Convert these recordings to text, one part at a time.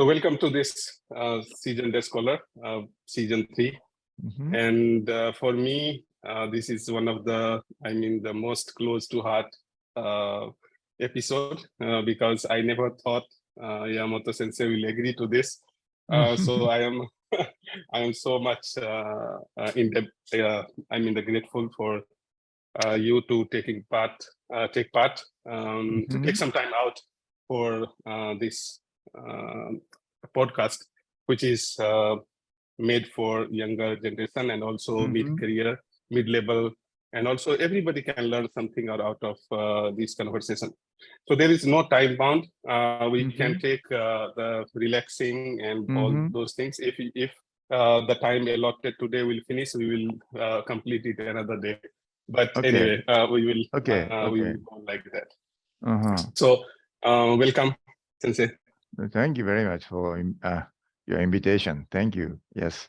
So welcome to this Season Day Scholar, Season 3. Mm-hmm. And for me, this is one of the most close to heart episode because I never thought Yamamoto Sensei will agree to this. So I am so much grateful for you to take part, to take some time out for this podcast, which is made for younger generation and also mid-career, mid-level, and also everybody can learn something out of this conversation. So there is no time bound. We can take the relaxing and all those things. If the time allotted today will finish, we will complete it another day. But anyway, we will go like that. So welcome, Sensei. Thank you very much for your invitation. Thank you. Yes.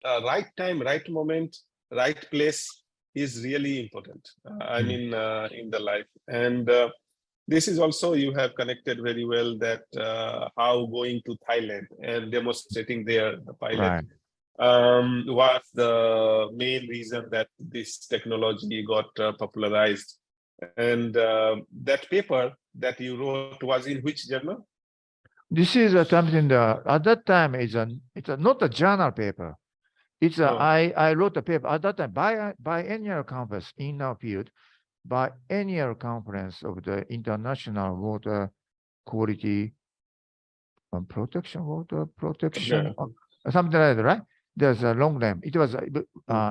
Right time, right moment, right place is really important. In the life. And this is also, you have connected very well that how going to Thailand and demonstrating there, the pilot, was the main reason that this technology got popularized. And that paper that you wrote was in which journal? This is something that at that time it's not a journal paper. It's I wrote a paper at that time biennial conference in our field, biennial conference of the International Water Quality Protection, something like that, right? There's a long name. It was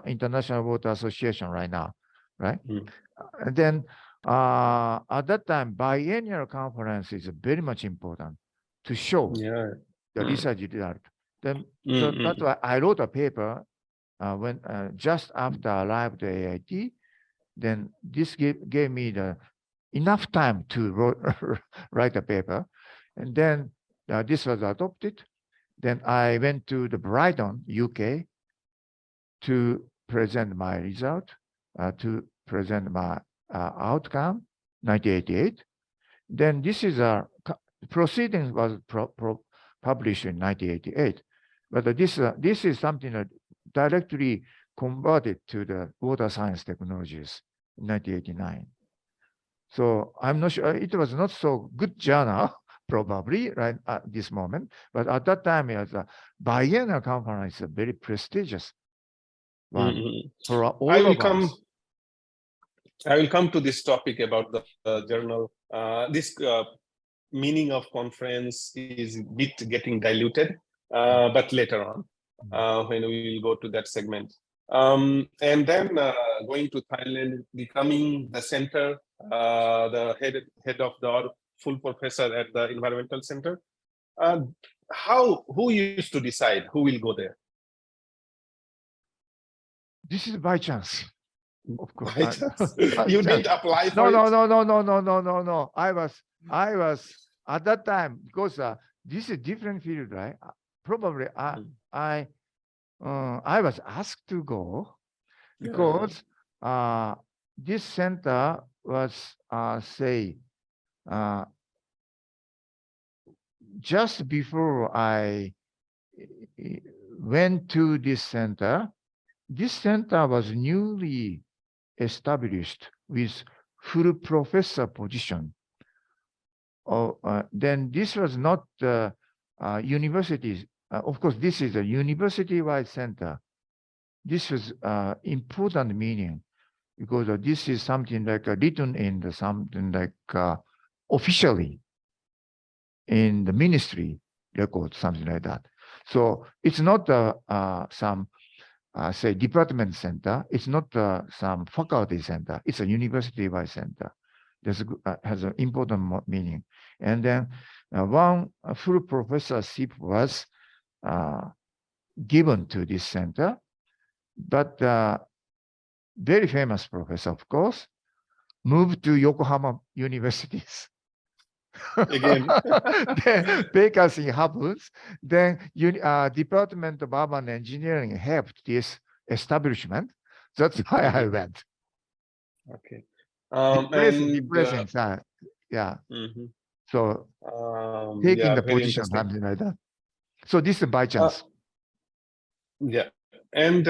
International Water Association right now, right? And then at that time, biennial conference is very much important to show the research result. Then so that's why I wrote a paper when just after I arrived at AIT. Then this gave me the enough time to write a paper, and then this was adopted. Then I went to the Brighton, UK, to present my result, to present my outcome, 1988. Then this is a proceedings was published in 1988, but this is something that directly converted to the water science technologies in 1989. So I'm not sure, it was not so good journal, probably, right at this moment. But at that time, it was a biennial conference, a very prestigious one for all of us. I will come to this topic about the journal. This meaning of conference is a bit getting diluted, but later on, when we will go to that segment. And then going to Thailand, becoming the center, the head of the full professor at the environmental center. Who used to decide who will go there? This is by chance, of course. By chance? You didn't apply for it? No. I was at that time, because this is a different field, right? Probably I was asked to go because this center was just before I went to this center was newly established with full professor position. Then this was not universities. Of course, this is a university-wide center. This was important meaning because this is something like written in something like officially in the ministry record, something like that. So it's not some say department center. It's not some faculty center. It's a university-wide center. This has an important meaning. And then one full professorship was given to this center, but very famous professor, of course, moved to Yokohama universities. Again, then vacancy happens. Then Department of Urban Engineering helped this establishment. That's why I went. Okay. Depressing side. Yeah. Mhm. So taking Yeah, the very position, interesting. something like that. So this is by chance. Yeah, and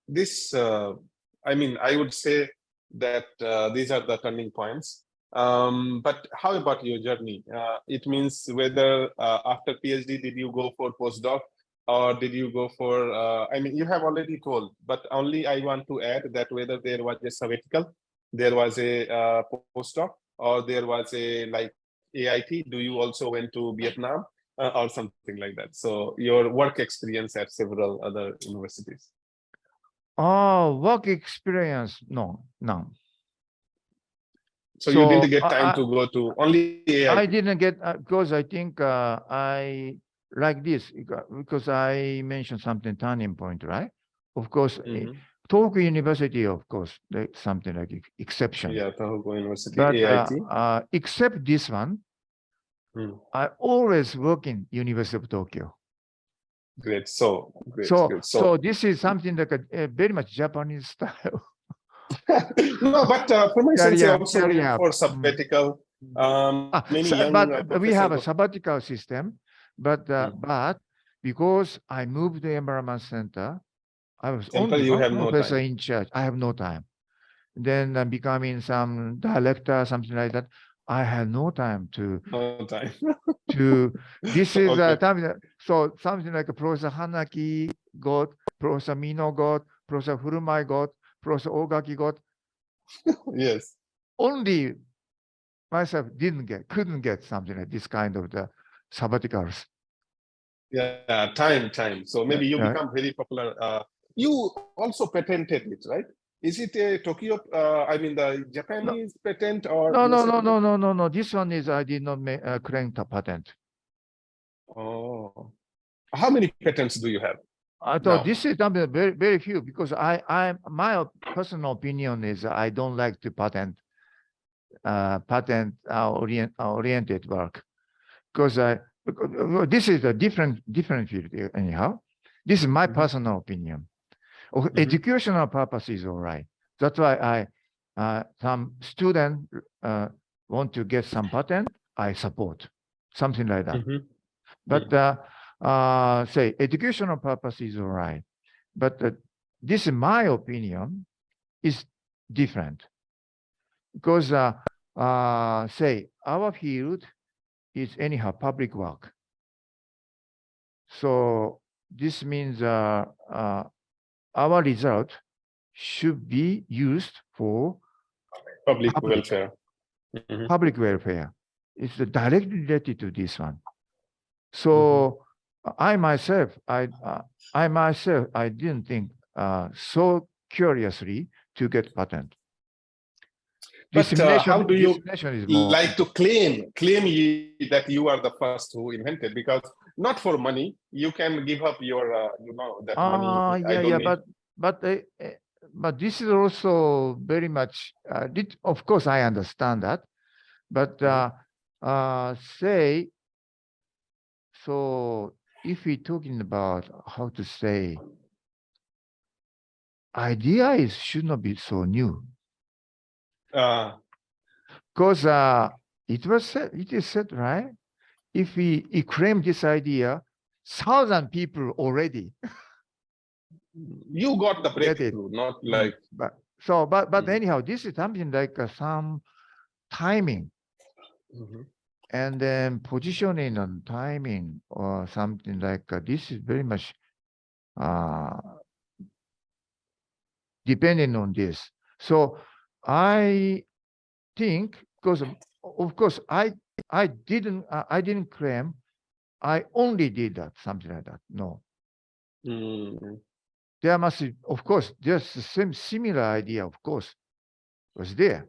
this, I mean, I would say that these are the turning points. But how about your journey? It means whether after PhD, did you go for postdoc or did you go for, I mean, you have already told, but only I want to add that whether there was a sabbatical, there was a postdoc, or there was a like AIT, do you also went to Vietnam? Or something like that. So your work experience at several other universities. Oh, work experience? No, no. So you didn't get time to go to only AIT. I didn't get because I think I like this because I mentioned something turning point, right? Of course, Tokyo University, of course, something like exception. Yeah, Tokyo University, but AIT. Except this one, I always work in University of Tokyo. Great. So great. So this is something like a very much Japanese style. No, but from my sense, also for sabbatical. Many young but we have a sabbatical system, but because I moved to Environment Center, I was only one professor in charge. I have no time. Then I'm becoming some director, something like that. I had no time to. No time. This is a time. So something like Professor Hanaki got, Professor Mino got, Professor Furumai got, Professor Ogaki got. Yes. Only myself couldn't get something like this kind of the sabbaticals. Yeah, time. So maybe you become very popular. You also patented it, right? Is it a Tokyo? I mean, the Japanese patent or no. This one is I did not claim the patent. Oh, how many patents do you have? I thought this is something very few because my personal opinion is I don't like to patent oriented work because this is a different field anyhow. This is my personal opinion. Educational purpose is all right. That's why some student want to get some patent, I support something like that. But say educational purpose is all right. But this is my opinion is different because say our field is anyhow public work. So this means our result should be used for public welfare. Public welfare. It's directly related to this one. So I myself, I didn't think so curiously to get patent. But how do you like to claim that you are the first who invented? Because not for money, you can give up your, that money. But this is also very much. Of course, I understand that, but say so. If we're talking about how to say, idea should not be so new. Because it is said, right? If we claim this idea, 1,000 people already. You got the breakthrough, not like. But anyhow, this is something like some timing, and then positioning and timing or something like this is very much depending on this. So I think because of course I didn't claim I only did that, something like that. No. There must be, of course, there's the same similar idea, of course, was there.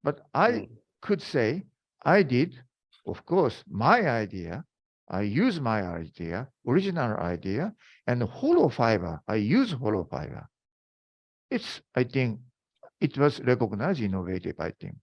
But I could say I did, of course, my idea. I use my idea, original idea, and hollow fiber. I use hollow fiber. I think, it was recognized innovative, I think.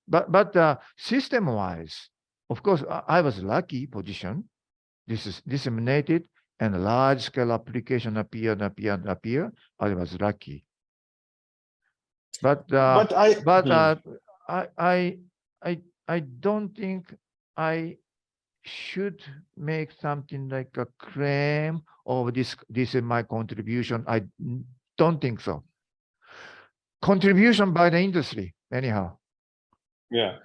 But system-wise, of course, I was lucky position. This is disseminated and large-scale application appear. I was lucky. But I don't think I should make something like a claim of this is my contribution. I don't think so. Contribution by the industry, anyhow. Yeah.